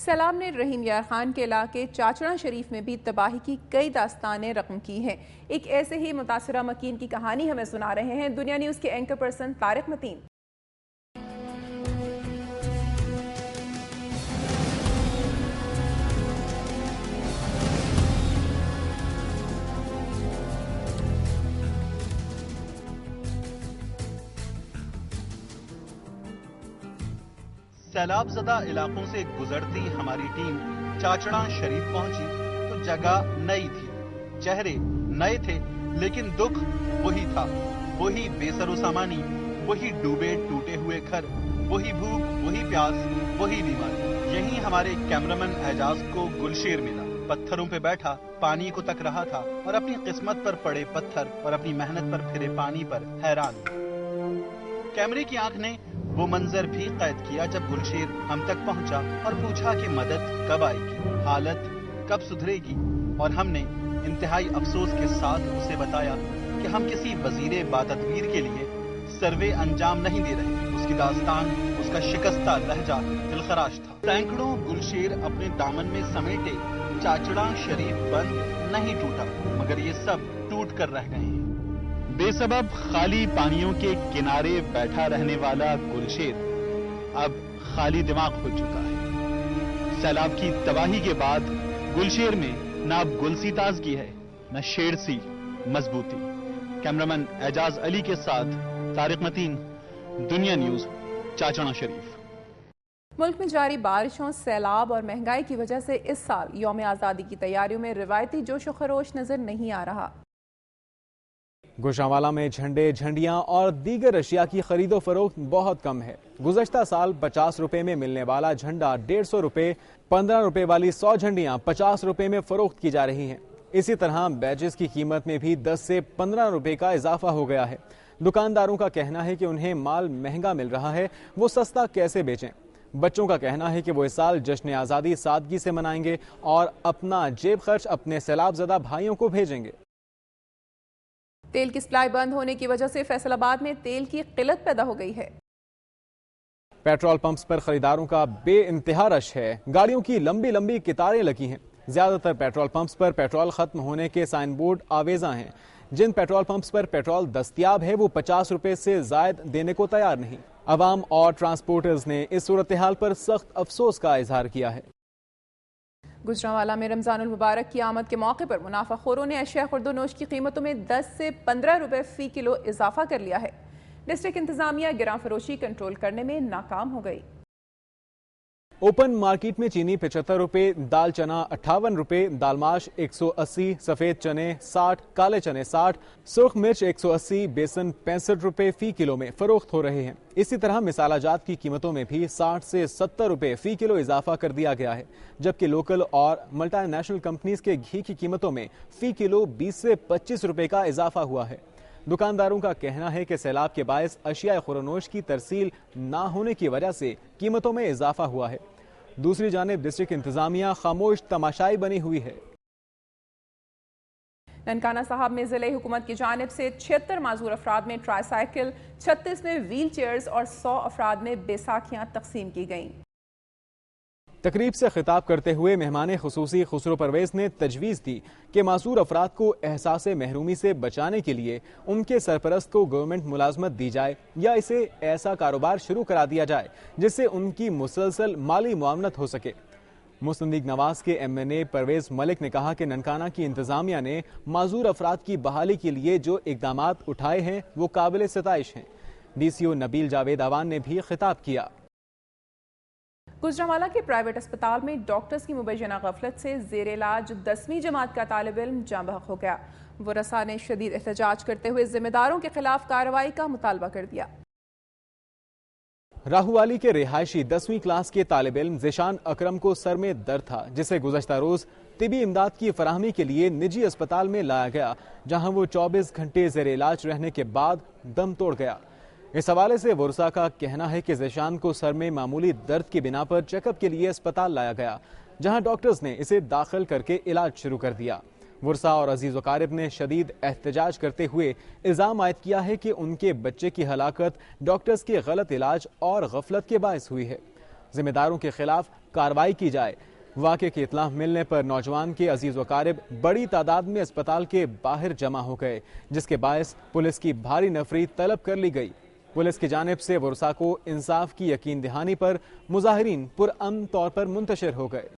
سیلاب نے رحیم یار خان کے علاقے چاچڑا شریف میں بھی تباہی کی کئی داستانیں رقم کی ہیں۔ ایک ایسے ہی متاثرہ مکین کی کہانی ہمیں سنا رہے ہیں دنیا نیوز کے اینکر پرسن طارق متین۔ سیلاب زدہ علاقوں سے گزرتی ہماری ٹیم چاچڑا شریف پہنچی تو جگہ نئی تھی، چہرے نئے تھے، لیکن دکھ وہی تھا، وہی بے سر و سامانی، وہی ڈوبے ٹوٹے ہوئے گھر، وہی بھوک، وہی پیاس، وہی بیماری۔ یہیں ہمارے کیمرامین اعجاز کو گلشیر ملا، پتھروں پہ بیٹھا پانی کو تک رہا تھا اور اپنی قسمت پر پڑے پتھر اور اپنی محنت پر پھرے پانی پر حیران۔ کیمرے کی آنکھ نے وہ منظر بھی قید کیا جب گلشیر ہم تک پہنچا اور پوچھا کہ مدد کب آئے گی، حالت کب سدھرے گی، اور ہم نے انتہائی افسوس کے ساتھ اسے بتایا کہ ہم کسی وزیر باتدبیر کے لیے سروے انجام نہیں دے رہے۔ اس کی داستان، اس کا شکستہ لہجہ دلخراش تھا۔ سینکڑوں گلشیر اپنے دامن میں سمیٹے چاچڑا شریف بند نہیں ٹوٹا، مگر یہ سب ٹوٹ کر رہ گئے ہیں۔ بے سبب خالی پانیوں کے کنارے بیٹھا رہنے والا گلشیر اب خالی دماغ ہو چکا ہے۔ سیلاب کی تباہی کے بعد گلشیر میں نہ اب گل سی تازگی ہے، نہ شیر سی مضبوطی۔ کیمرامین اعجاز علی کے ساتھ طارق متین، دنیا نیوز، چاچڑا شریف۔ ملک میں جاری بارشوں، سیلاب اور مہنگائی کی وجہ سے اس سال یوم آزادی کی تیاریوں میں روایتی جوش و خروش نظر نہیں آ رہا۔ گوشانوالا میں جھنڈے، جھنڈیاں اور دیگر اشیاء کی خرید و فروخت بہت کم ہے۔ گزشتہ سال 50 روپے میں ملنے والا جھنڈا 150 روپے، 15 روپے والی 100 جھنڈیاں 50 روپے میں فروخت کی جا رہی ہیں۔ اسی طرح بیجز کی قیمت میں بھی 10 سے 15 روپے کا اضافہ ہو گیا ہے۔ دکانداروں کا کہنا ہے کہ انہیں مال مہنگا مل رہا ہے، وہ سستا کیسے بیچیں۔ بچوں کا کہنا ہے کہ وہ اس سال جشن آزادی سادگی سے منائیں گے اور اپنا جیب خرچ اپنے سیلاب زدہ بھائیوں کو بھیجیں گے۔ تیل کی سپلائی بند ہونے کی وجہ سے فیصل آباد میں تیل کی قلت پیدا ہو گئی ہے۔ پیٹرول پمپس پر خریداروں کا بے انتہا رش ہے، گاڑیوں کی لمبی لمبی قطاریں لگی ہیں۔ زیادہ تر پیٹرول پمپس پر پیٹرول ختم ہونے کے سائن بورڈ آویزاں ہیں۔ جن پیٹرول پمپس پر پیٹرول دستیاب ہے وہ 50 روپے سے زائد دینے کو تیار نہیں۔ عوام اور ٹرانسپورٹرز نے اس صورتحال پر سخت افسوس کا اظہار کیا ہے۔ گجرانوالا میں رمضان المبارک کی آمد کے موقع پر منافع خوروں نے اشیاء خورد و نوش کی قیمتوں میں 10 سے 15 روپے فی کلو اضافہ کر لیا ہے۔ ڈسٹرکٹ انتظامیہ گراں فروشی کنٹرول کرنے میں ناکام ہو گئی۔ اوپن مارکیٹ میں چینی 75 روپے، دال چنا 58 روپے، دال ماش 180، سفید چنے 60، کالے چنے 60، سرخ مرچ 180، بیسن 65 روپے فی کلو میں فروخت ہو رہے ہیں۔ اسی طرح مسالہ جات کی قیمتوں میں بھی 60 سے 70 روپے فی کلو اضافہ کر دیا گیا ہے، جبکہ لوکل اور ملٹی نیشنل کمپنیز کے گھی کی قیمتوں میں فی کلو 20 سے 25 روپے کا اضافہ ہوا ہے۔ دکانداروں کا کہنا ہے کہ سیلاب کے باعث اشیاء خورنوش کی ترسیل نہ ہونے کی وجہ سے قیمتوں میں اضافہ ہوا ہے۔ دوسری جانب ڈسٹرکٹ انتظامیہ خاموش تماشائی بنی ہوئی ہے۔ ننکانہ صاحب میں ضلع حکومت کی جانب سے 76 معذور افراد میں ٹرائی سائیکل، 36 میں ویل چیئرز اور 100 افراد میں بیساکھیاں تقسیم کی گئیں۔ تقریب سے خطاب کرتے ہوئے مہمان خصوصی خسرو پرویز نے تجویز دی کہ معذور افراد کو احساس محرومی سے بچانے کے لیے ان کے سرپرست کو گورنمنٹ ملازمت دی جائے یا اسے ایسا کاروبار شروع کرا دیا جائے جس سے ان کی مسلسل مالی معاونت ہو سکے۔ مستندیق نواز کے ایم این اے پرویز ملک نے کہا کہ ننکانہ کی انتظامیہ نے معذور افراد کی بحالی کے لیے جو اقدامات اٹھائے ہیں وہ قابل ستائش ہیں۔ ڈی سی او نبیل جاوید آوان نے بھی خطاب کیا۔ گجرانوالا کے پرائیویٹ اسپتال میں ڈاکٹرز کی مبینہ غفلت سے زیر علاج 10ویں جماعت کا طالب علم جاں بحق ہو گیا۔ ورثاء نے شدید احتجاج کرتے ہوئے ذمہ داروں کے خلاف کارروائی کا مطالبہ کر دیا۔ راہوالی کے رہائشی 10ویں کلاس کے طالب علم ذیشان اکرم کو سر میں درد تھا، جسے گزشتہ روز طبی امداد کی فراہمی کے لیے نجی اسپتال میں لایا گیا، جہاں وہ 24 گھنٹے زیر علاج رہنے کے بعد دم توڑ گیا۔ اس حوالے سے ورثاء کا کہنا ہے کہ ذیشان کو سر میں معمولی درد کی بنا پر چیک اپ کے لیے اسپتال لایا گیا، جہاں ڈاکٹرز نے اسے داخل کر کے علاج شروع کر دیا۔ ورثاء اور عزیز وقارب نے شدید احتجاج کرتے ہوئے الزام عائد کیا ہے کہ ان کے بچے کی ہلاکت ڈاکٹرز کے غلط علاج اور غفلت کے باعث ہوئی ہے۔ ذمہ داروں کے خلاف کارروائی کی جائے۔ واقعے کی اطلاع ملنے پر نوجوان کے عزیز و اقارب بڑی تعداد میں اسپتال کے باہر جمع ہو گئے، جس کے باعث پولیس کی بھاری نفری طلب کر لی گئی۔ پولیس کی جانب سے ورثاء کو انصاف کی یقین دہانی پر مظاہرین پرامن طور پر منتشر ہو گئے۔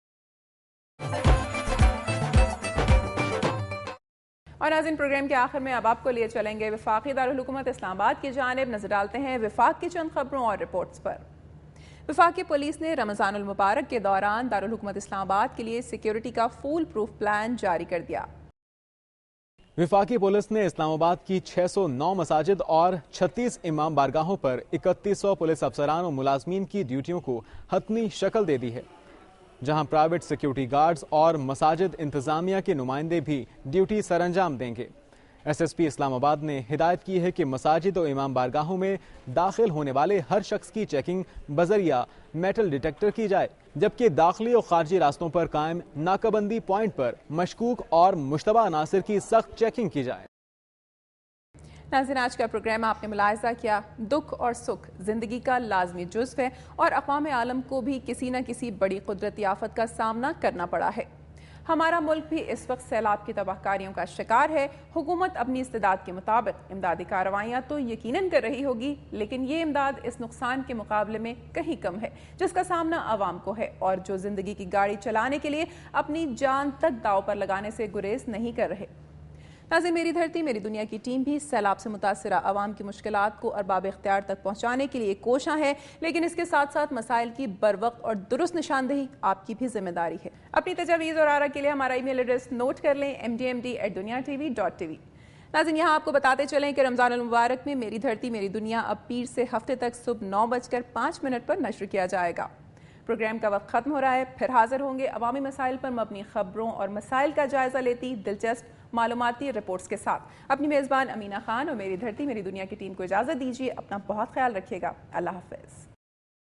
اور ناظرین، پروگرام کے آخر میں اب آپ کو لیے چلیں گے وفاقی دارالحکومت اسلام آباد کی جانب۔ نظر ڈالتے ہیں وفاق کی چند خبروں اور رپورٹس پر۔ وفاقی پولیس نے رمضان المبارک کے دوران دارالحکومت اسلام آباد کے لیے سیکیورٹی کا فول پروف پلان جاری کر دیا۔ وفاقی پولیس نے اسلام آباد کی 609 مساجد اور 36 امام بارگاہوں پر 3100 پولیس افسران و ملازمین کی ڈیوٹیوں کو حتمی شکل دے دی ہے، جہاں پرائیویٹ سیکیورٹی گارڈز اور مساجد انتظامیہ کے نمائندے بھی ڈیوٹی سر انجام دیں گے۔ ایس ایس پی اسلام آباد نے ہدایت کی ہے کہ مساجد و امام بارگاہوں میں داخل ہونے والے ہر شخص کی چیکنگ بذریعہ میٹل ڈیٹیکٹر کی جائے، جبکہ داخلی اور خارجی راستوں پر قائم ناکہ بندی پوائنٹ پر مشکوک اور مشتبہ عناصر کی سخت چیکنگ کی جائے۔ ناظرین، آج کا پروگرام آپ نے ملاحظہ کیا، دکھ اور سکھ زندگی کا لازمی جزو ہے اور اقوام عالم کو بھی کسی نہ کسی بڑی قدرتی آفت کا سامنا کرنا پڑا ہے۔ ہمارا ملک بھی اس وقت سیلاب کی تباہ کاریوں کا شکار ہے۔ حکومت اپنی استعداد کے مطابق امدادی کارروائیاں تو یقیناً کر رہی ہوگی، لیکن یہ امداد اس نقصان کے مقابلے میں کہیں کم ہے جس کا سامنا عوام کو ہے، اور جو زندگی کی گاڑی چلانے کے لیے اپنی جان تک داؤ پر لگانے سے گریز نہیں کر رہے۔ ناظرین، میری دھرتی میری دنیا کی ٹیم بھی سیلاب سے متاثرہ عوام کی مشکلات کو ارباب اختیار تک پہنچانے کے لیے کوشاں ہے، لیکن اس کے ساتھ ساتھ مسائل کی بروقت اور درست نشاندہی آپ کی بھی ذمہ داری ہے۔ اپنی تجاویز اور آراء کے لیے ہمارا ای میل ایڈریس نوٹ کر لیں، mdmd@duniatv.tv۔ ناظرین، یہاں آپ کو بتاتے چلیں کہ رمضان المبارک میں میری دھرتی میری دنیا اب پیر سے ہفتے تک صبح 9:05 پر نشر کیا جائے گا۔ پروگرام کا وقت ختم ہو رہا ہے، پھر حاضر ہوں گے عوامی مسائل پر مبنی خبروں اور مسائل کا جائزہ لیتی دلچسپ معلوماتی رپورٹس کے ساتھ۔ اپنی میزبان امینہ خان اور میری دھرتی میری دنیا کی ٹیم کو اجازت دیجیے۔ اپنا بہت خیال رکھیے گا۔ اللہ حافظ۔